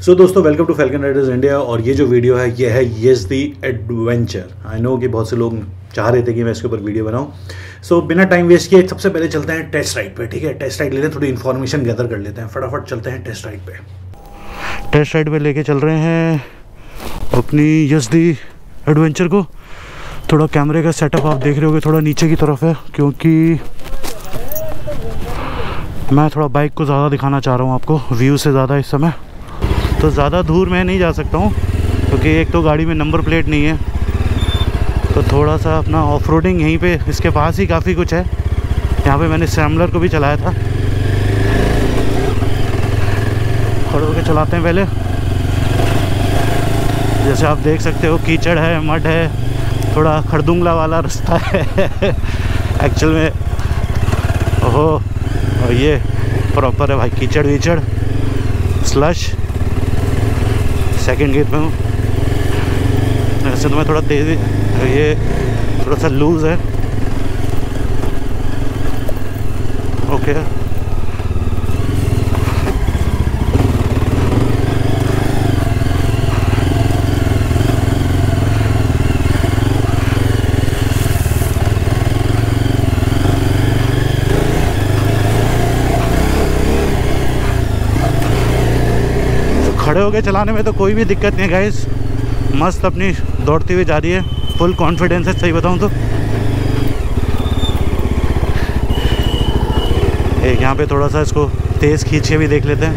सो दोस्तों, welcome to Falcon Riders India. और ये जो वीडियो है ये है यज़दी एडवेंचर। आई नो कि बहुत से लोग चाह रहे थे कि मैं इसके ऊपर वीडियो बनाऊं। सो बिना टाइम वेस्ट किए सबसे पहले चलते हैं टेस्ट राइड पे। ठीक है, टेस्ट राइड ले लें, थोड़ी इन्फॉर्मेशन गैदर कर लेते हैं। फटाफट चलते हैं टेस्ट राइड पे। टेस्ट राइड पे लेके चल रहे हैं अपनी यज़दी एडवेंचर को। थोड़ा कैमरे का सेटअप आप देख रहे होगे थोड़ा नीचे की तरफ है, क्योंकि मैं थोड़ा बाइक को ज़्यादा दिखाना चाह रहा हूँ आपको व्यू से ज़्यादा इस समय। तो ज़्यादा दूर मैं नहीं जा सकता हूँ क्योंकि एक तो गाड़ी में नंबर प्लेट नहीं है, तो थोड़ा सा अपना ऑफ रोडिंग यहीं पे इसके पास ही काफ़ी कुछ है। यहाँ पे मैंने स्क्रैम्बलर को भी चलाया था। खड़े होकर चलाते हैं पहले। जैसे आप देख सकते हो कीचड़ है, मड है, थोड़ा खरदुंगला वाला रास्ता है एक्चुअल में। ओहो, और ये प्रॉपर है भाई, कीचड़ वीचड़ स्लश। सेकंड गियर पे हूँ। वैसे तो मैं थोड़ा तेज़, ये थोड़ा सा लूज़ है। ओके, खड़े होके चलाने में तो कोई भी दिक्कत नहीं है गाइस। मस्त अपनी दौड़ती हुई जा रही है, फुल कॉन्फिडेंस है। सही बताऊं तो एक यहाँ पे थोड़ा सा इसको तेज़ खींच के भी देख लेते हैं।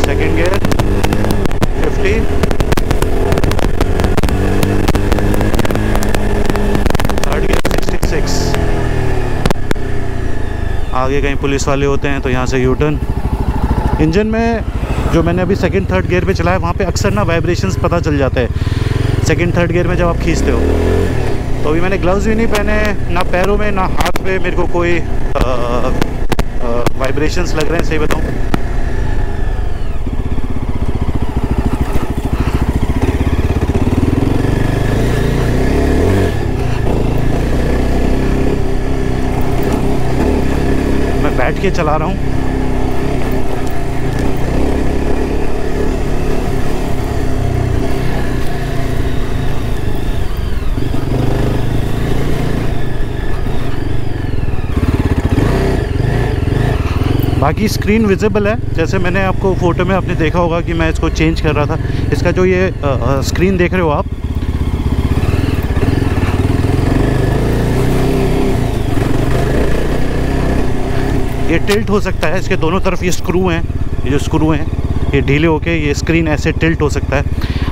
Second gear 50, third gear 66। आगे कहीं पुलिस वाले होते हैं तो यहाँ से यू टर्न। इंजन में जो मैंने अभी सेकंड थर्ड गियर पे चलाया वहाँ पे अक्सर ना वाइब्रेशंस पता चल जाता है सेकंड थर्ड गियर में जब आप खींचते हो। तो अभी मैंने ग्लव्स भी नहीं पहने, ना पैरों में ना हाथ पे मेरे को कोई वाइब्रेशंस लग रहे हैं। सही बताऊँ मैं बैठ के चला रहा हूँ। बाकी स्क्रीन विजिबल है, जैसे मैंने आपको फ़ोटो में आपने देखा होगा कि मैं इसको चेंज कर रहा था। इसका जो ये स्क्रीन देख रहे हो आप, ये टिल्ट हो सकता है। इसके दोनों तरफ ये स्क्रू हैं, ये जो स्क्रू हैं ये ढीले होके ये स्क्रीन ऐसे टिल्ट हो सकता है।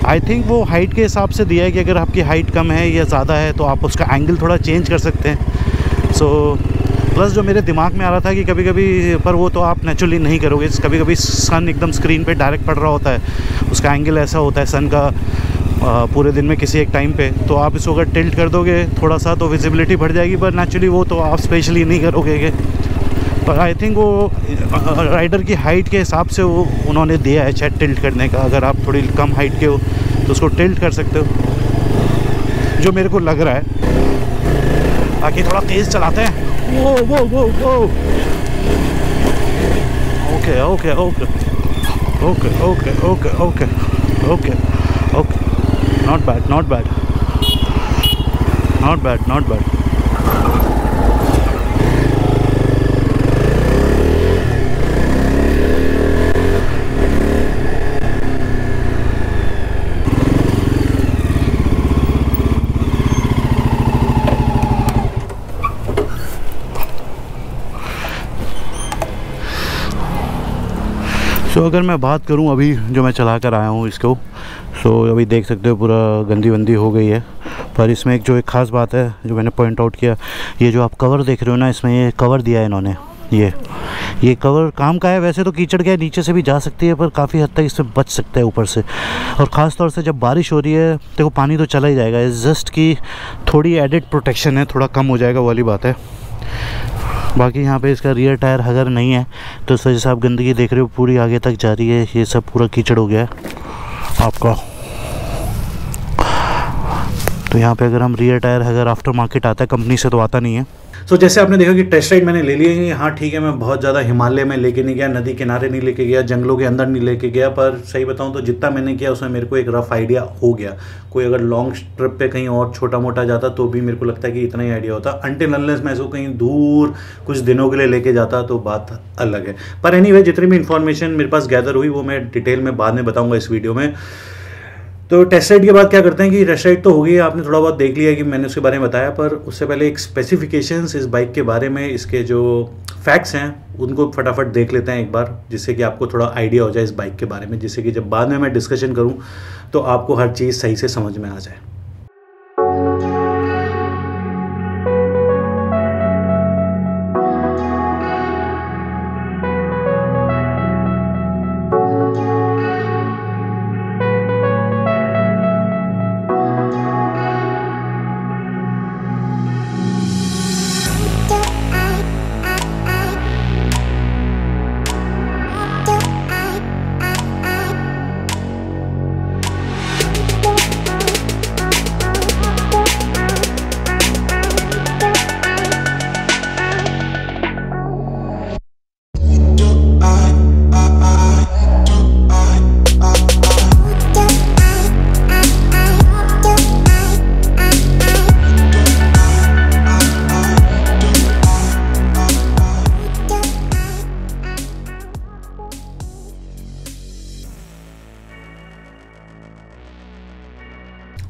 आई थिंक वो हाइट के हिसाब से दिया है कि अगर आपकी हाइट कम है या ज़्यादा है तो आप उसका एंगल थोड़ा चेंज कर सकते हैं। सो प्लस जो मेरे दिमाग में आ रहा था कि कभी कभी, पर वो तो आप नेचुरली नहीं करोगे, कभी कभी सन एकदम स्क्रीन पे डायरेक्ट पड़ रहा होता है, उसका एंगल ऐसा होता है सन का पूरे दिन में किसी एक टाइम पे, तो आप इसको अगर टिल्ट कर दोगे थोड़ा सा तो विजिबिलिटी बढ़ जाएगी। पर नेचुरली वो तो आप स्पेशली नहीं करोगे। पर आई थिंक वो राइडर की हाइट के हिसाब से वो उन्होंने दिया है शायद टिल्ट करने का। अगर आप थोड़ी कम हाइट के हो तो उसको टिल्ट कर सकते हो, जो मेरे को लग रहा है। बाकी थोड़ा तेज़ चलाते हैं। वो okay okay okay okay okay okay okay okay okay, not bad not bad not bad not bad. तो अगर मैं बात करूं अभी जो मैं चला कर आया हूं इसको, तो अभी देख सकते हो पूरा गंदी वंदी हो गई है। पर इसमें एक ख़ास बात है जो मैंने पॉइंट आउट किया, ये जो आप कवर देख रहे हो ना, इसमें ये कवर दिया है इन्होंने। ये कवर काम का है। वैसे तो कीचड़ के नीचे से भी जा सकती है, पर काफ़ी हद तक इससे बच सकता है ऊपर से। और ख़ास तौर से जब बारिश हो रही है देखो पानी तो चला ही जाएगा, जस्ट कि थोड़ी एडिड प्रोटेक्शन है, थोड़ा कम हो जाएगा वाली बात है। बाकी यहाँ पे इसका रियर टायर अगर नहीं है तो इस वजह से आप गंदगी देख रहे हो पूरी आगे तक जा रही है। ये सब पूरा कीचड़ हो गया है आपका। तो यहाँ पे अगर हम रियर टायर अगर आफ्टर मार्केट आता है, कंपनी से तो आता नहीं है, सो जैसे आपने देखा कि टेस्ट राइड मैंने ले ली है, हाँ ठीक है, मैं बहुत ज़्यादा हिमालय में लेके नहीं गया, नदी किनारे नहीं लेके गया, जंगलों के अंदर नहीं लेके गया, पर सही बताऊँ तो जितना मैंने किया उसमें मेरे को एक रफ आइडिया हो गया। कोई अगर लॉन्ग ट्रिप पे कहीं और छोटा मोटा जाता तो भी मेरे को लगता है कि इतना ही आइडिया होता, अनटिल अनलेस मैं इसको कहीं दूर कुछ दिनों के लिए लेके जाता तो बात अलग है। पर एनीवे, जितनी भी इन्फॉर्मेशन मेरे पास गैदर हुई वो मैं डिटेल में बाद में बताऊँगा इस वीडियो में। तो टेस्ट राइड के बाद क्या करते हैं कि टेस्ट राइड तो हो गई, आपने थोड़ा बहुत देख लिया कि मैंने उसके बारे में बताया, पर उससे पहले एक स्पेसिफिकेशंस इस बाइक के बारे में, इसके जो फैक्ट्स हैं उनको फटाफट देख लेते हैं एक बार, जिससे कि आपको थोड़ा आइडिया हो जाए इस बाइक के बारे में, जिससे कि जब बाद में मैं डिस्कशन करूं तो आपको हर चीज़ सही से समझ में आ जाए।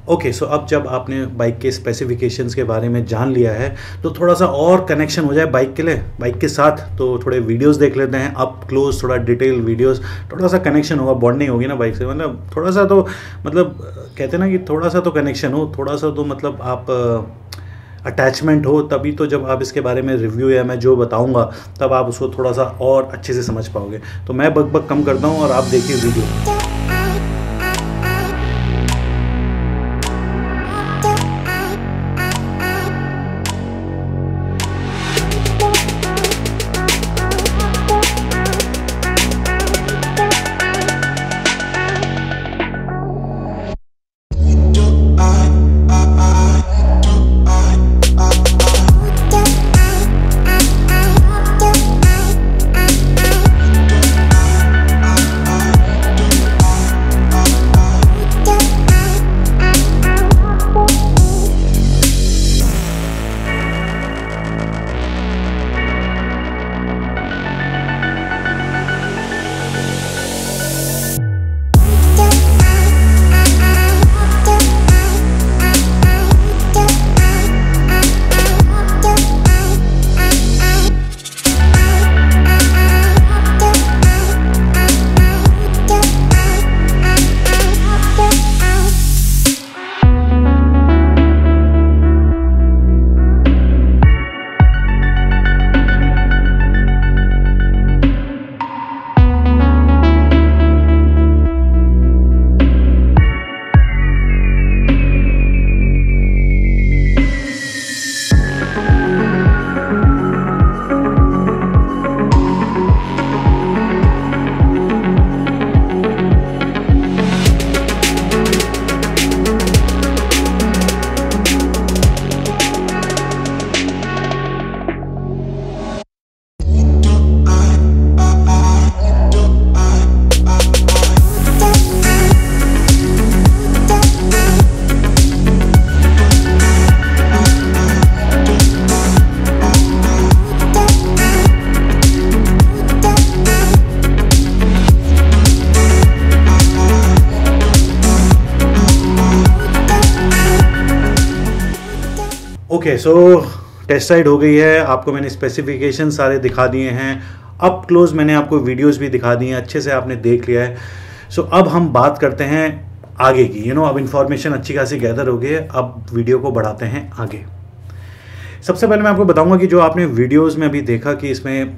ओके, सो अब जब आपने बाइक के स्पेसिफिकेशंस के बारे में जान लिया है तो थोड़ा सा और कनेक्शन हो जाए बाइक के लिए, बाइक के साथ, तो थोड़े वीडियोस देख लेते हैं अप क्लोज, थोड़ा डिटेल वीडियोस, थोड़ा सा कनेक्शन होगा, बॉन्डिंग होगी ना बाइक से, मतलब थोड़ा सा तो, मतलब कहते हैं ना कि थोड़ा सा तो कनेक्शन हो, थोड़ा सा तो मतलब आप अटैचमेंट हो, तभी तो जब आप इसके बारे में रिव्यू या मैं जो बताऊँगा तब आप उसको थोड़ा सा और अच्छे से समझ पाओगे। तो मैं बक कम करता हूँ और आप देखिए वीडियो। ओके, सो टेस्ट राइड हो गई है, आपको मैंने स्पेसिफिकेशन सारे दिखा दिए हैं, अप क्लोज मैंने आपको वीडियोस भी दिखा दिए हैं, अच्छे से आपने देख लिया है। सो अब हम बात करते हैं आगे की, अब इन्फॉर्मेशन अच्छी खासी गैदर हो गई है, अब वीडियो को बढ़ाते हैं आगे। सबसे पहले मैं आपको बताऊंगा कि जो आपने वीडियोस में अभी देखा कि इसमें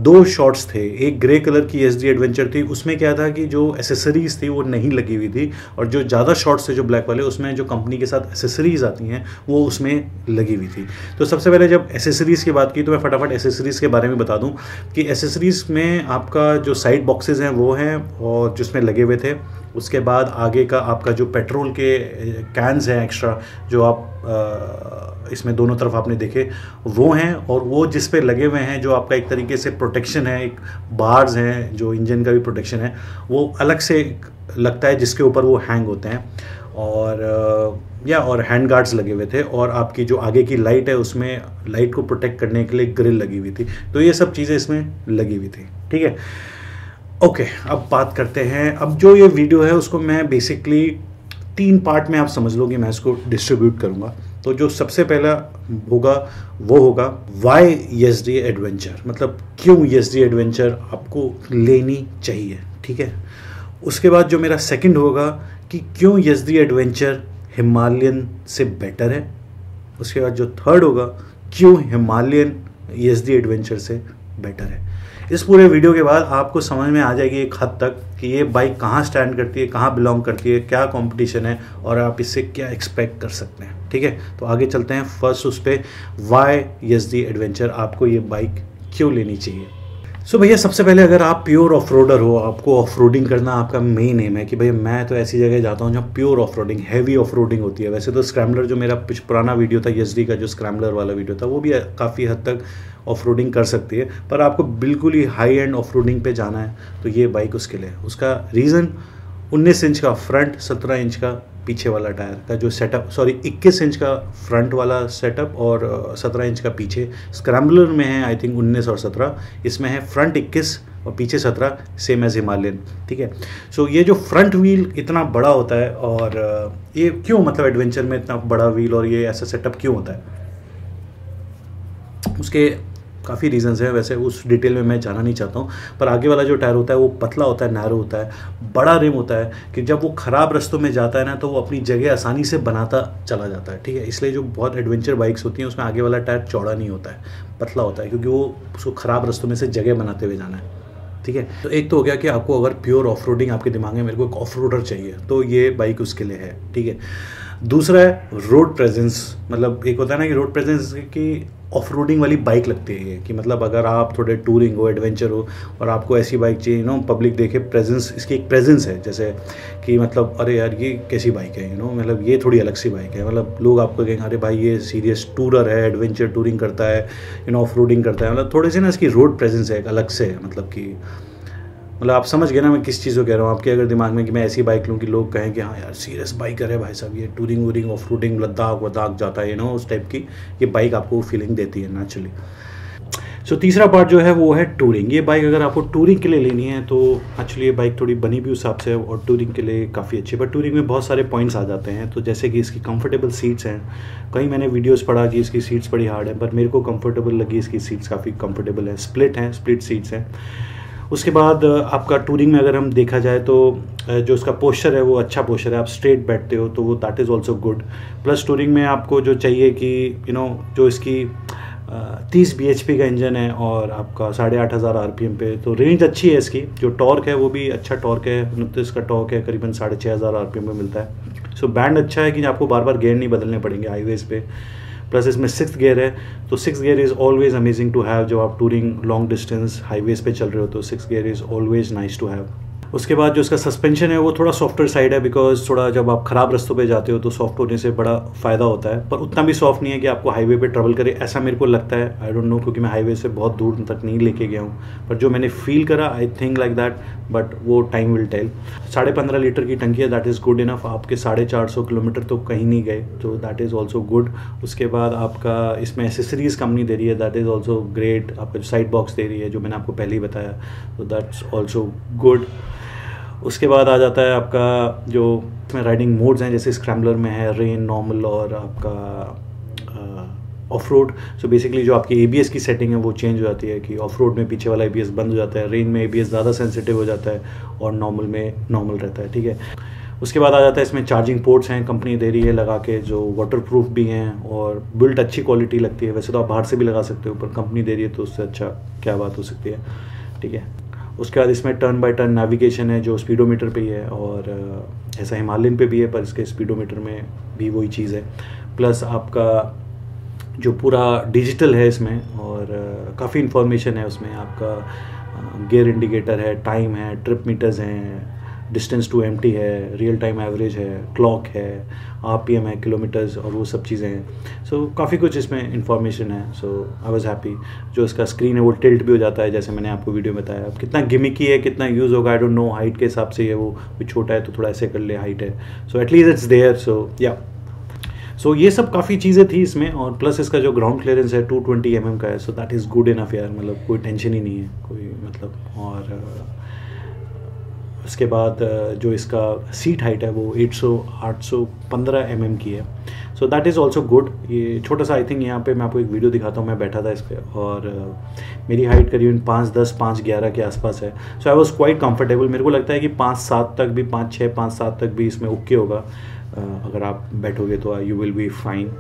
दो शॉट्स थे, एक ग्रे कलर की SD एडवेंचर थी, उसमें क्या था कि जो एसेसरीज थी वो नहीं लगी हुई थी, और जो ज़्यादा शॉट्स थे जो ब्लैक वाले, उसमें जो कंपनी के साथ एसेसरीज आती हैं वो उसमें लगी हुई थी। तो सबसे पहले जब एसेसरीज़ की बात की तो मैं फटाफट एसेसरीज़ के बारे में बता दूँ कि एसेसरीज़ में आपका जो साइड बॉक्सेज हैं वो हैं और जिसमें लगे हुए थे। उसके बाद आगे का आपका जो पेट्रोल के कैंस हैं एक्स्ट्रा, जो आप इसमें दोनों तरफ आपने देखे वो हैं, और वो जिस पे लगे हुए हैं जो आपका एक तरीके से प्रोटेक्शन है, एक बार्स हैं जो इंजन का भी प्रोटेक्शन है, वो अलग से लगता है जिसके ऊपर वो हैंग होते हैं, और हैंड गार्ड्स लगे हुए थे, और आपकी जो आगे की लाइट है उसमें लाइट को प्रोटेक्ट करने के लिए ग्रिल लगी हुई थी। तो ये सब चीज़ें इसमें लगी हुई थी, ठीक है। ओके, अब बात करते हैं। अब जो ये वीडियो है उसको मैं बेसिकली 3 पार्ट में आप समझ लो कि मैं इसको डिस्ट्रीब्यूट करूँगा। तो जो सबसे पहला होगा वो होगा वाई ESD एडवेंचर, मतलब क्यों ESD एडवेंचर आपको लेनी चाहिए, ठीक है। उसके बाद जो मेरा सेकंड होगा कि क्यों ESD एडवेंचर हिमालयन से बेटर है। उसके बाद जो थर्ड होगा क्यों हिमालयन ESD एडवेंचर से बेटर है। इस पूरे वीडियो के बाद आपको समझ में आ जाएगी एक हद तक कि ये बाइक कहाँ स्टैंड करती है, कहाँ बिलोंग करती है, क्या कंपटीशन है, और आप इससे क्या एक्सपेक्ट कर सकते हैं, ठीक है। तो आगे चलते हैं फर्स्ट उस पर, वाई ESD एडवेंचर आपको ये बाइक क्यों लेनी चाहिए। सो भैया सबसे पहले अगर आप प्योर ऑफ रोडर हो, आपको ऑफ रोडिंग करना आपका मेन एम है कि भैया मैं तो ऐसी जगह जाता हूँ जहाँ pure off roading, heavy off roading होती है। वैसे तो स्क्रैम्बलर जो मेरा पुराना वीडियो था ESD का, जो स्क्रैम्बलर वाला वीडियो था, वो भी काफ़ी हद तक ऑफ रोडिंग कर सकती है, पर आपको बिल्कुल ही हाई एंड ऑफ रोडिंग पे जाना है तो ये बाइक उसके लिए। उसका रीज़न 19 इंच का फ्रंट, 17 इंच का पीछे वाला टायर का जो सेटअप, 21 इंच का फ्रंट वाला सेटअप और 17 इंच का पीछे। स्क्रैम्बलर में है आई थिंक 19 और 17, इसमें है फ्रंट 21 और पीछे 17, सेम एज हिमालयन, ठीक है। सो ये जो फ्रंट व्हील इतना बड़ा होता है, और ये क्यों, मतलब एडवेंचर में इतना बड़ा व्हील और ये ऐसा सेटअप क्यों होता है, उसके काफ़ी रीजंस हैं। वैसे उस डिटेल में मैं जाना नहीं चाहता हूँ, पर आगे वाला जो टायर होता है वो पतला होता है, नैरो होता है, बड़ा रिम होता है कि जब वो ख़राब रास्तों में जाता है ना तो वो अपनी जगह आसानी से बनाता चला जाता है, ठीक है। इसलिए जो बहुत एडवेंचर बाइक्स होती हैं उसमें आगे वाला टायर चौड़ा नहीं होता है, पतला होता है, क्योंकि वो उसको ख़राब रास्तों में से जगह बनाते हुए जाना है, ठीक है। तो एक तो हो गया कि आपको अगर प्योर ऑफ रोडिंग आपके दिमाग में मेरे को एक ऑफ रोडर चाहिए तो ये बाइक उसके लिए है, ठीक है। दूसरा है रोड प्रेजेंस, मतलब एक होता है ना कि रोड प्रेजेंस की ऑफ रोडिंग वाली बाइक लगती है ये, कि मतलब अगर आप थोड़े टूरिंग हो, एडवेंचर हो और आपको ऐसी बाइक चाहिए, पब्लिक देखे प्रेजेंस, इसकी एक प्रेजेंस है, जैसे कि मतलब अरे यार ये कैसी बाइक है, मतलब ये थोड़ी अलग सी बाइक है, मतलब लोग आपको कहेंगे अरे भाई ये सीरियस टूरर है, एडवेंचर टूरिंग करता है, ऑफ रोडिंग करता है, मतलब थोड़ी सी ना इसकी रोड प्रेजेंस है एक अलग से, मतलब आप समझ गए ना मैं किस चीज़ को कह रहा हूँ। आपके अगर दिमाग में कि मैं ऐसी बाइक लूँ कि लोग कहें कि हाँ यार सीरियस बाइकर है भाई साहब, ये टूरिंग वूरिंग ऑफ रोडिंग लद्दाख वद्दाख जाता है, उस टाइप की ये बाइक आपको फीलिंग देती है नेचुरली। सो तीसरा पार्ट जो है वो है टूरिंग। ये बाइक अगर आपको टूरिंग के लिए लेनी है तो एक्चुअली ये बाइक थोड़ी बनी भी उस हिसाब से और टूरिंग के लिए काफ़ी अच्छी है, बट टूरिंग में बहुत सारे पॉइंट्स आ जाते हैं। तो जैसे कि इसकी कंफर्टेबल सीट्स हैं, कहीं मैंने वीडियोस पढ़ा कि इसकी सीट्स बड़ी हार्ड है, पर मेरे को कंफर्टेबल लगी, इसकी सीट्स काफ़ी कंफर्टेबल है, स्प्लिट सीट्स हैं। उसके बाद आपका टूरिंग में अगर हम देखा जाए तो जो इसका पोस्चर है वो अच्छा पोस्चर है, आप स्ट्रेट बैठते हो तो वो that is also good. Plus touring में आपको जो चाहिए कि जो इसकी 30 bhp का इंजन है और आपका 8500 RPM पे, तो रेंज अच्छी है इसकी। जो टॉर्क है वो भी अच्छा टॉर्क है, 29 का टॉर्क है, करीबन 6500 RPM पे मिलता है। सो बैंड अच्छा है कि आपको बार बार गेयर नहीं बदलने पड़ेंगे हाईवेज पे। प्लस इसमें 6th गियर है, तो 6th gear is always amazing to have. जब आप टूरिंग लॉन्ग डिस्टेंस हाईवेज पे चल रहे हो तो 6th gear is always nice to have. उसके बाद जो इसका सस्पेंशन है वो थोड़ा सॉफ्टवेयर साइड है, बिकॉज थोड़ा जब आप ख़राब रास्तों पे जाते हो तो सॉफ्ट होने से बड़ा फ़ायदा होता है, पर उतना भी सॉफ्ट नहीं है कि आपको हाईवे पे ट्रैवल करे, ऐसा मेरे को लगता है। आई डोंट नो, क्योंकि मैं हाईवे से बहुत दूर तक नहीं लेके गया हूँ, पर जो मैंने फील करा I think like that, but वो टाइम विल टेल। 15.5 लीटर की टंकी है, दैट इज़ गुड इनफ। आपके 450 किलोमीटर तो कहीं नहीं गए, तो दैट इज़ ऑल्सो गुड। उसके बाद आपका इसमें एसेसरीज़ कंपनी दे रही है, दैट इज़ ऑल्सो ग्रेट। आपका साइड बॉक्स दे रही है जो मैंने आपको पहले ही बताया, तो दैट्स ऑल्सो गुड। उसके बाद आ जाता है आपका जो इसमें राइडिंग मोड्स हैं, जैसे स्क्रैम्बलर में है रेन, नॉर्मल और आपका ऑफ रोड। सो बेसिकली जो आपकी ABS की सेटिंग है वो चेंज हो जाती है कि ऑफ रोड में पीछे वाला ABS बंद हो जाता है, रेन में ABS ज़्यादा सेंसिटिव हो जाता है और नॉर्मल में नॉर्मल रहता है, ठीक है। उसके बाद आ जाता है इसमें चार्जिंग पोर्ट्स हैं, कंपनी दे रही है लगा के, जो वाटर प्रूफ भी हैं और बिल्ट अच्छी क्वालिटी लगती है। वैसे तो आप बाहर से भी लगा सकते हो, पर कंपनी दे रही है तो उससे अच्छा क्या बात हो सकती है, ठीक है। उसके बाद इसमें टर्न बाय टर्न नेविगेशन है जो स्पीडोमीटर पे ही है, और ऐसा हिमालयन पे भी है, पर इसके स्पीडोमीटर में भी वही चीज़ है। प्लस आपका जो पूरा डिजिटल है इसमें, और काफ़ी इन्फॉर्मेशन है उसमें। आपका गियर इंडिकेटर है, टाइम है, ट्रिप मीटर्स हैं, डिस्टेंस टू एम्प्टी है, रियल टाइम एवरेज है, क्लॉक है, आरपीएम है, किलोमीटर्स और वो सब चीज़ें हैं। सो काफ़ी कुछ इसमें इंफॉर्मेशन है। So I was happy. जो इसका स्क्रीन है वो टिल्ट भी हो जाता है, जैसे मैंने आपको वीडियो में बताया। अब कितना गिमिकी है, कितना यूज़ होगा आई डोंट नो, हाइट के हिसाब से ये वो छोटा है तो थोड़ा ऐसे कर ले, हाइट है सो एटलीस्ट इट्स देयर। सो या सो ये सब काफ़ी चीज़ें थी इसमें, और प्लस इसका जो ग्राउंड क्लियरेंस है 220 mm का है, so that is good enough यार, मतलब कोई टेंशन ही नहीं है कोई, मतलब। और उसके बाद जो इसका सीट हाइट है वो 815 mm की है, so that is also good. ये छोटा सा, आई थिंक यहाँ पे मैं आपको एक वीडियो दिखाता हूँ, मैं बैठा था इस पर और मेरी हाइट करीबन 5'10", 5'11" के आसपास है। So I was quite comfortable. मेरे को लगता है कि 5'7" तक भी, 5'6", 5'7" तक भी इसमें ओके होगा। अगर आप बैठोगे तो यू विल बी फाइन।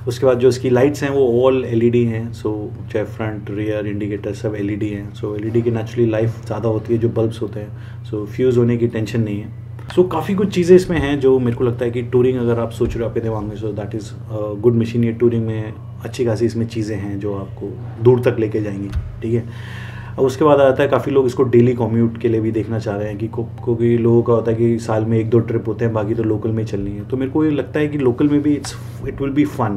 उसके बाद जो इसकी लाइट्स हैं वो ऑल एलईडी हैं, सो चाहे फ्रंट रियर इंडिकेटर सब एलईडी हैं। सो एलईडी की नेचुरली लाइफ ज़्यादा होती है जो बल्ब्स होते हैं, सो फ्यूज़ होने की टेंशन नहीं है। सो काफ़ी कुछ चीज़ें इसमें हैं जो मेरे को लगता है कि टूरिंग अगर आप सोच रहे हो आपके दिमाग में, सो दैट इज़ गुड मशीन। ये टूरिंग में अच्छी खासी इसमें चीज़ें हैं जो आपको दूर तक लेके जाएंगी, ठीक है। अब उसके बाद आता है, काफ़ी लोग इसको डेली कम्यूट के लिए भी देखना चाह रहे हैं कि क्योंकि लोगों का होता है कि साल में 1-2 ट्रिप होते हैं, बाकी तो लोकल में चलनी है। तो मेरे को ये लगता है कि लोकल में भी इट विल बी फन,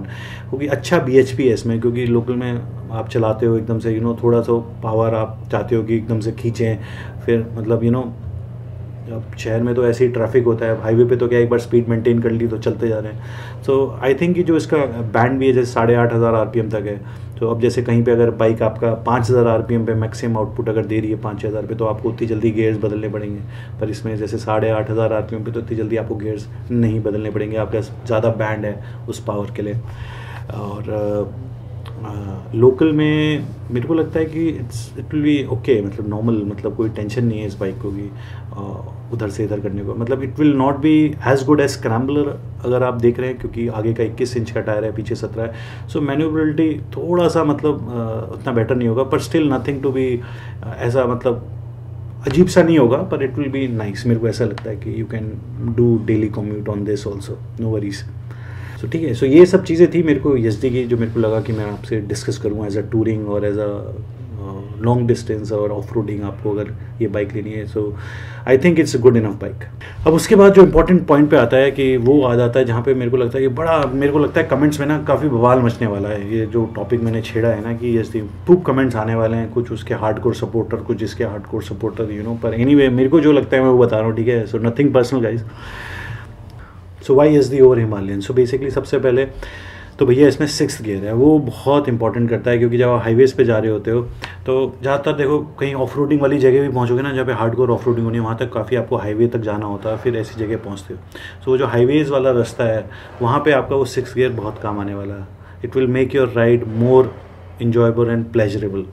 क्योंकि अच्छा BHP है इसमें, क्योंकि लोकल में आप चलाते हो एकदम से थोड़ा सा पावर आप चाहते हो कि एकदम से खींचें, फिर मतलब अब शहर में तो ऐसे ही ट्रैफिक होता है, हाईवे पे तो क्या एक बार स्पीड मेंटेन कर ली तो चलते जा रहे हैं। सो आई थिंक कि जो इसका बैंड भी है जैसे 8,500 RPM तक है, तो अब जैसे कहीं पे अगर बाइक आपका 5,000 RPM पे मैक्सिमम आउटपुट अगर दे रही है 5,000 पे, तो आपको उतनी जल्दी गेयर्स बदलने पड़ेंगे। पर इसमें जैसे 8,500 RPM पे तो इतनी जल्दी आपको गेयर्स नहीं बदलने पड़ेंगे, आपका ज़्यादा बैंड है उस पावर के लिए। और लोकल में मेरे को लगता है कि इट विल बी ओके, मतलब नॉर्मल, मतलब कोई टेंशन नहीं है इस बाइक को भी उधर से इधर करने को। मतलब it will not be as good as scrambler अगर आप देख रहे हैं, क्योंकि आगे का 21 इंच का टायर है, पीछे 17 है। सो मैन्यूवरेबिलिटी थोड़ा सा मतलब उतना बेटर नहीं होगा, पर स्टिल नथिंग टू बी ऐसा मतलब अजीब सा नहीं होगा, पर इट विल बी नाइस। मेरे को ऐसा लगता है कि you can do daily commute on this also, no worries. So ठीक है। सो ये सब चीज़ें थी मेरे को YZD की, जो मेरे को लगा कि मैं आपसे डिस्कस करूँ एज अ टूरिंग और एज अ लॉन्ग डिस्टेंस और ऑफ रोडिंग आपको अगर ये बाइक लेनी है। So I think it's a good enough bike. अब उसके बाद जो इंपॉर्टेंट पॉइंट पे आता है कि वो आ जाता है जहाँ पे मेरे को लगता है कि बड़ा, मेरे को लगता है कमेंट्स में ना काफ़ी बवाल मचने वाला है। ये जो टॉपिक मैंने छेड़ा है ना कि YZD खूब कमेंट्स आने वाले हैं, कुछ उसके हार्डकोर सपोर्टर, कुछ इसके हार्डकोर सपोर्टर पर एनीवे मेरे को जो लगता है मैं वो बता रहा हूँ, ठीक है। So nothing personal guys. So why YZD over Himalayan. So basically सबसे पहले तो भैया इसमें 6th गियर है, वो बहुत इंपॉर्टेंट करता है, क्योंकि जब आप हाईवेज़ पे जा रहे होते हो तो ज़्यादातर देखो कहीं ऑफ रोडिंग वाली जगह भी पहुँचोगे ना, जहाँ पे हार्डकोर ऑफ रोडिंग होनी है, वहाँ तक काफ़ी आपको हाईवे तक जाना होता है, फिर ऐसी जगह पहुँचते हो। सो जो हाईवेज़ वाला रास्ता है वहाँ पर आपका वो 6th गियर बहुत काम आने वाला है। It will make your ride more enjoyable and pleasurable,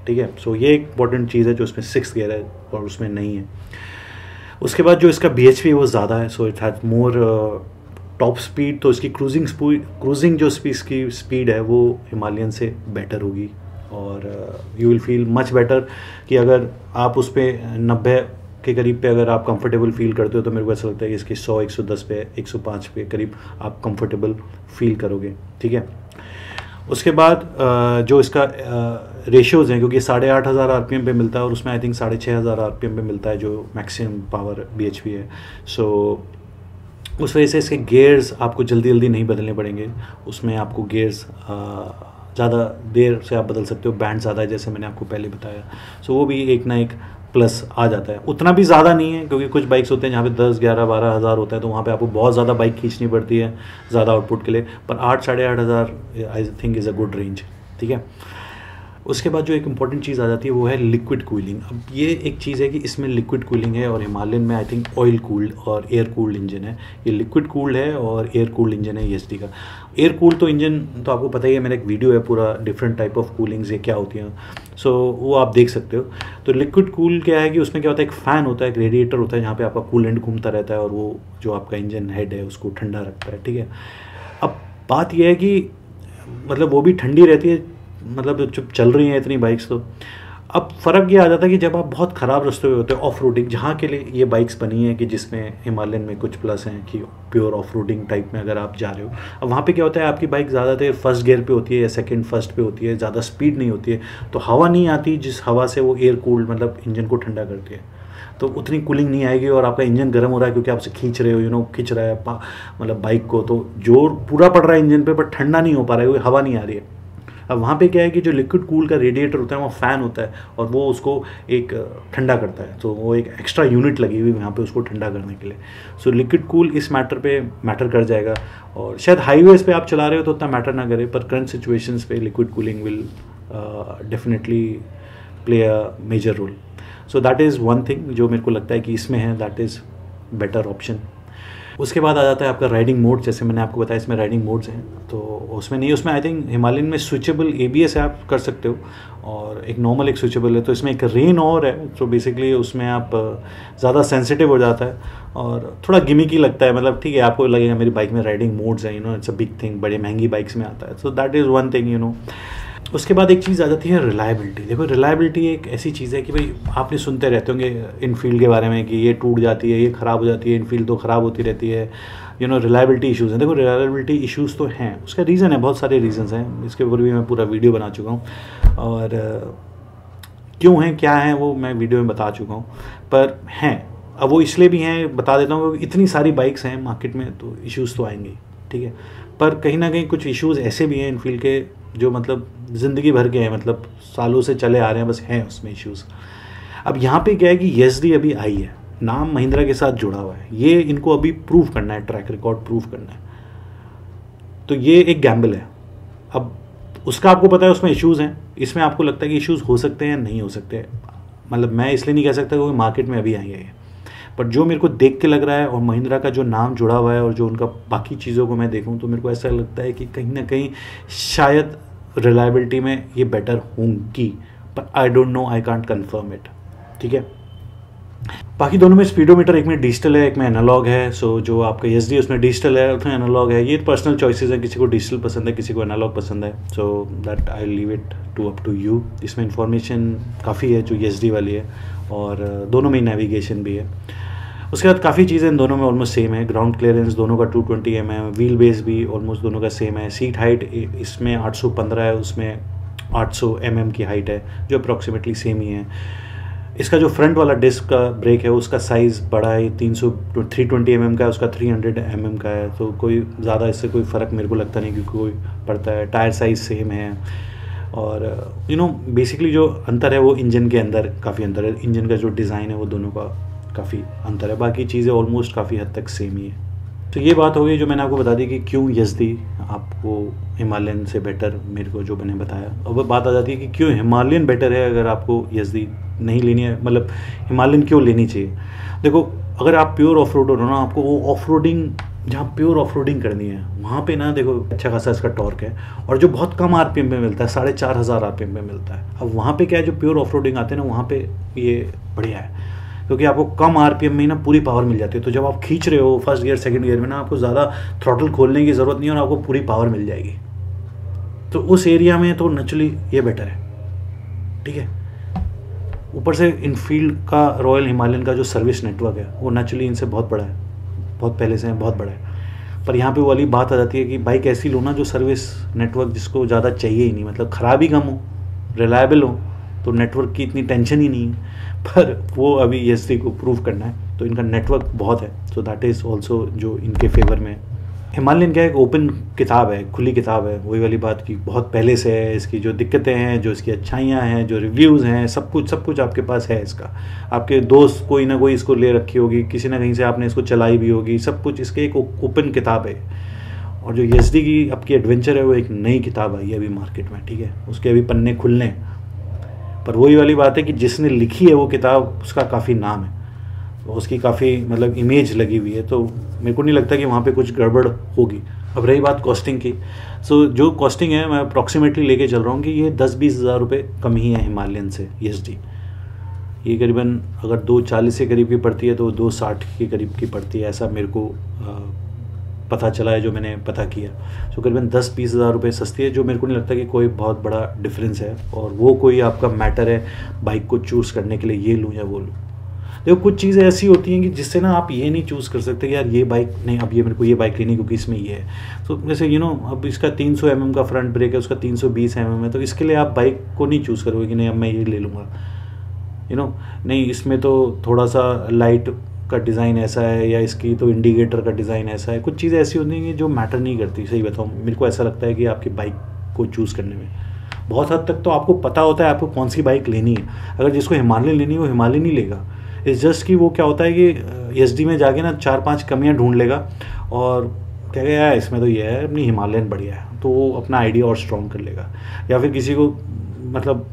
ठीक है। सो ये एक इंपॉर्टेंट चीज़ है जो उसमें 6th गियर है और उसमें नहीं है। उसके बाद जो इसका BHP है वो ज़्यादा है, so it has more top speed, तो इसकी क्रूजिंग जो इसकी स्पीड है वो हिमालयन से बेटर होगी, और you will feel much better कि अगर आप उस पर 90 के करीब पे अगर आप कंफर्टेबल फील करते हो, तो मेरे को ऐसा लगता है कि इसकी 100, 110 पे, 105 पे करीब आप कंफर्टेबल फील करोगे, ठीक है। उसके बाद जो इसका रेशियोज़ हैं, क्योंकि 8,500 RPM पे मिलता है और उसमें आई थिंक 6,500 RPM पे मिलता है जो मैक्सिमम पावर BHP है। सो उस वजह से इसके गियर्स आपको जल्दी नहीं बदलने पड़ेंगे, उसमें आपको गियर्स ज़्यादा देर से आप बदल सकते हो, बैंड ज़्यादा है जैसे मैंने आपको पहले बताया। सो वो भी एक ना एक प्लस आ जाता है, उतना भी ज़्यादा नहीं है, क्योंकि कुछ बाइक्स होते हैं जहाँ पे 10, 11, 12 हज़ार होता है, तो वहाँ पे आपको बहुत ज़्यादा बाइक खींचनी पड़ती है ज़्यादा आउटपुट के लिए, पर 8, 8,500 I think is a good range, ठीक है। उसके बाद जो एक इंपॉर्टेंट चीज़ आ जाती है वो है लिक्विड कूलिंग। अब ये एक चीज़ है कि इसमें लिक्विड कूलिंग है, और हिमालयन में आई थिंक ऑयल कूल्ड और एयर कूल्ड इंजन है। ये लिक्विड कूल्ड है और एयर कूल्ड इंजन है YZD का। एयर कूल्ड तो इंजन तो आपको पता ही है, मेरा एक वीडियो है पूरा डिफरेंट टाइप ऑफ कूलिंग्स ये क्या होती हैं, सो वो आप देख सकते हो। तो लिक्विड कूल क्या है कि उसमें क्या होता है, एक फ़ैन होता है, एक रेडिएटर होता है जहाँ पर आपका कूलेंट घूमता रहता है और वो जो आपका इंजन हेड है उसको ठंडा रखता है, ठीक है। अब बात यह है कि मतलब वो भी ठंडी रहती है, मतलब जब चल रही हैं इतनी बाइक्स, तो अब फ़र्क ये आ जाता है कि जब आप बहुत ख़राब रास्ते पे होते हो ऑफ रोडिंग, जहाँ के लिए ये बाइक्स बनी हैं कि जिसमें हिमालयन में कुछ प्लस हैं कि प्योर ऑफ रोडिंग टाइप में अगर आप जा रहे हो। अब वहाँ पे क्या होता है, आपकी बाइक ज़्यादा देर फर्स्ट गियर पे होती है या सेकंड फर्स्ट पे होती है, ज़्यादा स्पीड नहीं होती है, तो हवा नहीं आती जिस हवा से वो एयर कूल्ड मतलब इंजन को ठंडा करती है। तो उतनी कूलिंग नहीं आएगी और आपका इंजन गर्म हो रहा है क्योंकि आप उसे खींच रहे हो, खींच रहा है मतलब बाइक को, तो जोर पूरा पड़ रहा है इंजन पे, पर ठंडा नहीं हो पा रहा है क्योंकि हवा नहीं आ रही है। अब वहाँ पे क्या है कि जो लिक्विड कूल का रेडिएटर होता है वो फ़ैन होता है और वो उसको एक ठंडा करता है, तो वो एक एक्स्ट्रा यूनिट लगी हुई यहाँ पे उसको ठंडा करने के लिए। सो लिक्विड कूल इस मैटर पे मैटर कर जाएगा, और शायद हाईवेज़ पे आप चला रहे हो तो उतना मैटर ना करे, पर करंट सिचुएशंस पे liquid cooling will definitely play a major role. So that is one thing जो मेरे को लगता है कि इसमें है, दैट इज़ बेटर ऑप्शन। उसके बाद आ जाता है आपका राइडिंग मोड। जैसे मैंने आपको बताया इसमें राइडिंग मोड्स हैं, तो उसमें नहीं, उसमें आई थिंक हिमालयन में स्विचेबल ABS है, आप कर सकते हो, और एक नॉर्मल एक स्विचेबल है। तो इसमें एक रेन और है, तो बेसिकली उसमें आप ज़्यादा सेंसिटिव हो जाता है और थोड़ा गिमिकी लगता है, मतलब ठीक है आपको लगेगा मेरी बाइक में राइडिंग मोड्स हैं, इट्स अ बिग थिंग, बड़े महंगी बाइक्स में आता है। So that is one thing. उसके बाद एक चीज़ आ जाती है रिलायबिलिटी। देखो रिलायबिलिटी एक ऐसी चीज़ है कि भाई आपने सुनते रहते होंगे इनफील्ड के बारे में कि ये टूट जाती है, ये ख़राब हो जाती है, इनफील्ड तो ख़राब होती रहती है, रिलायबिलिटी इश्यूज़ हैं। देखो रिलायबिलिटी इश्यूज़ तो हैं, उसका रीज़न है, बहुत सारे रीज़न्स हैं, इसके ऊपर भी मैं पूरा वीडियो बना चुका हूँ, और क्यों हैं क्या हैं वो मैं वीडियो में बता चुका हूँ, पर हैं। अब वो इसलिए भी हैं, बता देता हूँ, क्योंकि इतनी सारी बाइक्स हैं मार्केट में तो इश्यूज़ तो आएंगे, ठीक है। पर कहीं ना कहीं कुछ इश्यूज़ ऐसे भी हैं इनफील्ड के जो मतलब ज़िंदगी भर के हैं, मतलब सालों से चले आ रहे हैं, बस हैं उसमें इश्यूज़। अब यहाँ पे क्या है कि YESD अभी आई है, नाम महिंद्रा के साथ जुड़ा हुआ है, ये इनको अभी प्रूव करना है, ट्रैक रिकॉर्ड प्रूव करना है, तो ये एक गैम्बल है। अब उसका आपको पता है उसमें इश्यूज़ हैं, इसमें आपको लगता है कि इश्यूज़ हो सकते हैं, नहीं हो सकते, मतलब मैं इसलिए नहीं कह सकता क्योंकि मार्केट में अभी आई है, पर जो मेरे को देख के लग रहा है और महिंद्रा का जो नाम जुड़ा हुआ है और जो उनका बाकी चीज़ों को मैं देखूं, तो मेरे को ऐसा लगता है कि कहीं ना कहीं शायद रिलायबिलिटी में ये बेटर होंगी, पर I don't know, I can't confirm it, ठीक है। बाकी दोनों में स्पीडोमीटर, एक में डिजिटल है, एक में एनालॉग है। सो जो आपका YESD उसमें डिजिटल है, उसमें एनालॉग है। ये पर्सनल चॉइसेस है, किसी को डिजिटल पसंद है, किसी को एनालॉग पसंद है, so that I leave it to up to you. इसमें इंफॉर्मेशन काफ़ी है जो YESD वाली है, और दोनों में नेविगेशन भी है। उसके बाद काफ़ी चीज़ें इन दोनों में ऑलमोस्ट सेम है। ग्राउंड क्लियरेंस दोनों का 220 mm, व्हील बेस भी ऑलमोस्ट दोनों का सेम है। सीट हाइट इसमें 815 है, उसमें 800 mm की हाइट है, जो अप्रॉक्सीमेटली सेम ही है। इसका जो फ्रंट वाला डिस्क का ब्रेक है उसका साइज़ बड़ा है, 320 mm का है, उसका 300 mm का है, तो कोई ज़्यादा इससे कोई फ़र्क मेरे को लगता नहीं कि कोई पड़ता है। टायर साइज़ सेम है, और बेसिकली जो अंतर है वो इंजन के अंदर काफ़ी अंतर है, इंजन का जो डिज़ाइन है वो दोनों का काफ़ी अंतर है, बाकी चीज़ें ऑलमोस्ट काफ़ी हद तक सेम ही है। तो ये बात हो गई जो मैंने आपको बता दी कि क्यों YESD आपको हिमालयन से बेटर, मेरे को जो मैंने बताया। अब बात आ जाती है कि क्यों हिमालयन बेटर है अगर आपको YESD नहीं लेनी है, मतलब हिमालयन क्यों लेनी चाहिए। देखो अगर आप प्योर ऑफ रोडर हो ना, आपको वो ऑफ रोडिंग, जहाँ प्योर ऑफ रोडिंग करनी है वहाँ पे ना, देखो अच्छा खासा इसका टॉर्क है, और जो बहुत कम RPM पे मिलता है, 4500 RPM पे मिलता है। अब वहाँ पे क्या है, जो प्योर ऑफ रोडिंग आते हैं ना, वहाँ पे ये बढ़िया है, क्योंकि आपको कम RPM में ना पूरी पावर मिल जाती है। तो जब आप खींच रहे हो फर्स्ट गियर सेकंड गियर में ना, आपको ज़्यादा थ्रॉटल खोलने की ज़रूरत नहीं है और आपको पूरी पावर मिल जाएगी। तो उस एरिया में तो नेचुरली ये बेटर है, ठीक है। ऊपर से इनफील्ड का रॉयल हिमालयन का जो सर्विस नेटवर्क है वो नेचुरली इनसे बहुत बड़ा है, बहुत पहले से बहुत बड़ा है। पर यहाँ पे वो वाली बात आ जाती है कि बाइक ऐसी लो ना जो सर्विस नेटवर्क जिसको ज़्यादा चाहिए ही नहीं, मतलब ख़राब ही कम हो, रिलायबल हो, तो नेटवर्क की इतनी टेंशन ही नहीं है। पर वो अभी YESD को प्रूव करना है, तो इनका नेटवर्क बहुत है, सो दैट इज़ ऑल्सो जो इनके फेवर में। हिमालयन क्या है, एक ओपन किताब है, खुली किताब है, वही वाली बात की बहुत पहले से है। इसकी जो दिक्कतें हैं, जो इसकी अच्छाइयाँ हैं, जो रिव्यूज़ हैं, सब कुछ आपके पास है। इसका आपके दोस्त कोई ना कोई इसको ले रखी होगी, किसी ना कहीं से आपने इसको चलाई भी होगी, सब कुछ इसके एक ओपन किताब है। और जो YESD की आपकी एडवेंचर है वो एक नई किताब आई है अभी मार्केट में, ठीक है, उसके अभी पन्ने खुलने। पर वही वाली बात है कि जिसने लिखी है वो किताब, उसका काफ़ी नाम है, उसकी काफ़ी मतलब इमेज लगी हुई है, तो मेरे को नहीं लगता कि वहाँ पे कुछ गड़बड़ होगी। अब रही बात कॉस्टिंग की, सो जो कॉस्टिंग है मैं अप्रॉक्सीमेटली लेके चल रहा हूँ कि ये 10-20 हज़ार रुपये कम ही है हिमालयन से YESD। ये करीबन अगर 240 के करीब की पड़ती है तो 260 के करीब की पड़ती है, ऐसा मेरे को पता चला है जो मैंने पता किया। सो करीबन 10-20 हज़ार रुपये सस्ती है, जो मेरे को नहीं लगता कि कोई बहुत बड़ा डिफरेंस है, और वो कोई आपका मैटर है बाइक को चूज़ करने के लिए, ये लूँ या वो लूँ। देखो कुछ चीज़ें ऐसी होती हैं कि जिससे ना आप ये नहीं चूज़ कर सकते कि यार ये बाइक नहीं, अब ये मेरे को ये बाइक लेनी क्योंकि इसमें ये है। तो जैसे अब इसका 300 mm का फ्रंट ब्रेक है, उसका 320 mm है, तो इसके लिए आप बाइक को नहीं चूज़ करोगे कि नहीं अब मैं ये ले लूँगा। नहीं इसमें तो थोड़ा सा लाइट का डिज़ाइन ऐसा है, या इसकी तो इंडिकेटर का डिज़ाइन ऐसा है। कुछ चीज़ें ऐसी होती हैं जो मैटर नहीं करती। सही बताऊँ, मेरे को ऐसा लगता है कि आपकी बाइक को चूज़ करने में बहुत हद तक तो आपको पता होता है आपको कौन सी बाइक लेनी है। अगर जिसको हिमालयन लेनी है वो हिमालयन ही लेगा। इस जस्ट कि वो क्या होता है कि एसडी में जाके ना 4-5 कमियां ढूंढ लेगा और कहेगा यार इसमें तो ये है, अपनी हिमालयन बढ़िया है, तो वो अपना आइडिया और स्ट्रॉन्ग कर लेगा। या फिर किसी को मतलब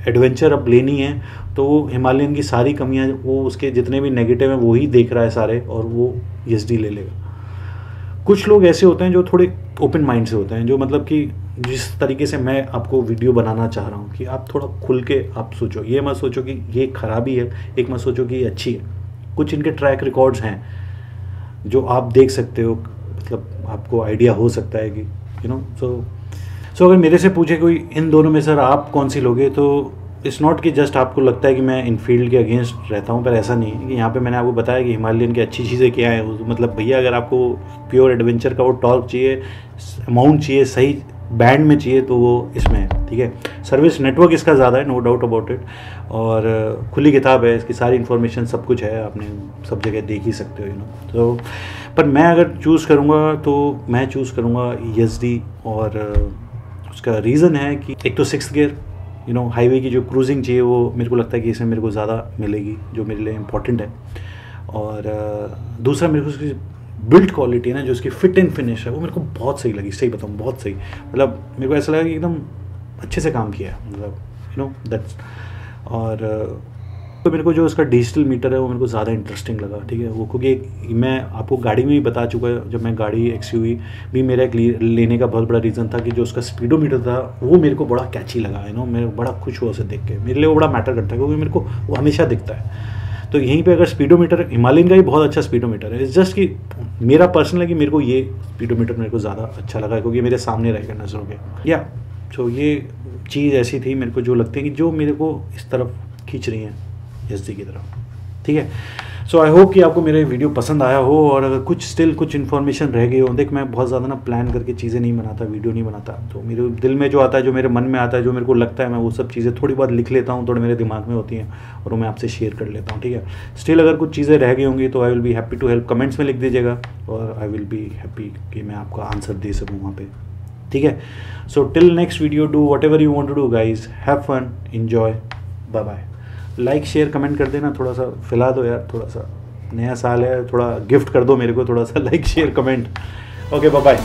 एडवेंचर अब लेनी है तो वो हिमालयन की सारी कमियां, वो उसके जितने भी नेगेटिव हैं वो ही देख रहा है सारे, और वो एसडी ले लेगा। कुछ लोग ऐसे होते हैं जो थोड़े ओपन माइंड से होते हैं, जो मतलब कि जिस तरीके से मैं आपको वीडियो बनाना चाह रहा हूँ कि आप थोड़ा खुल के आप सोचो। ये मत सोचो कि ये खराबी है, एक मत सोचो कि ये अच्छी है। कुछ इनके ट्रैक रिकॉर्ड्स हैं जो आप देख सकते हो, मतलब आपको आइडिया हो सकता है कि सो अगर मेरे से पूछे कोई इन दोनों में सर आप कौन सी लोगे, तो इट्स नॉट कि जस्ट आपको लगता है कि मैं इनफील्ड के अगेंस्ट रहता हूँ, पर ऐसा नहीं है। कि यहाँ पे मैंने आपको बताया कि हिमालयन की अच्छी चीज़ें क्या है। मतलब भैया अगर आपको प्योर एडवेंचर का वो टॉर्क चाहिए, अमाउंट चाहिए, सही बैंड में चाहिए, तो वो इसमें है। ठीक है, सर्विस नेटवर्क इसका ज़्यादा है, नो डाउट अबाउट इट, और खुली किताब है, इसकी सारी इन्फॉर्मेशन सब कुछ है, आपने सब जगह देख ही सकते हो तो पर मैं अगर चूज़ करूँगा तो मैं चूज़ करूँगा एसडी। और उसका रीज़न है कि एक तो 6th गियर, हाईवे की जो क्रूजिंग चाहिए वो मेरे को लगता है कि इसमें मेरे को ज़्यादा मिलेगी, जो मेरे लिए इम्पॉर्टेंट है। और दूसरा मेरे को उसकी बिल्ड क्वालिटी है ना, जो उसकी फिट एंड फिनिश है, वो मेरे को बहुत सही लगी। सही बताऊँ, बहुत सही। मतलब मेरे को ऐसा लगा कि एकदम अच्छे से काम किया है, मतलब दैट्स। और तो मेरे को जो उसका डिजिटल मीटर है वो मेरे को ज़्यादा इंटरेस्टिंग लगा। ठीक है, वो क्योंकि मैं आपको गाड़ी में भी बता चुका है, जब मैं गाड़ी XUV भी मेरा एक लेने का बहुत बड़ा रीज़न था कि जो उसका स्पीडोमीटर था वो मेरे को बड़ा कैची लगा। मैं बड़ा खुश हुआ उसे देख के। मेरे लिए वो बड़ा मैटर करता है क्योंकि मेरे को वो हमेशा दिखता है। तो यहीं पे अगर स्पीडोमीटर, हिमालयन का भी बहुत अच्छा स्पीडोमीटर है, इट्स जस्ट कि मेरा पर्सनल है कि मेरे को ये स्पीडोमीटर मेरे को ज़्यादा अच्छा लगा क्योंकि मेरे सामने रहेगा नज़रों के। या तो ये चीज़ ऐसी थी मेरे को जो लगती है कि जो मेरे को इस तरफ खींच रही हैं एसडी की तरफ। ठीक है, सो आई होप कि आपको मेरे वीडियो पसंद आया हो। और अगर कुछ इन्फॉर्मेशन रह गई हो, देख मैं बहुत ज़्यादा ना प्लान करके चीज़ें नहीं बनाता, वीडियो नहीं बनाता, तो मेरे दिल में जो आता है, जो मेरे मन में आता है, जो मेरे को लगता है, मैं वो सब चीज़ें थोड़ी बहुत लिख लेता हूँ, थोड़े मेरे दिमाग में होती हैं और वो मैं आपसे शेयर कर लेता हूँ। ठीक है, स्टिल अगर कुछ चीज़ें रह गई होंगी तो I will be happy to help. Comments में लिख दीजिएगा और आई विल बी हैप्पी कि मैं आपका आंसर दे सकूँ वहाँ पर। ठीक है, so till next video, do whatever you want to do guys, have fun, enjoy, bye bye. Like share comment कर देना, थोड़ा सा फैला दो यार, थोड़ा सा नया साल है, थोड़ा गिफ्ट कर दो मेरे को, थोड़ा सा like share comment. Okay, bye bye.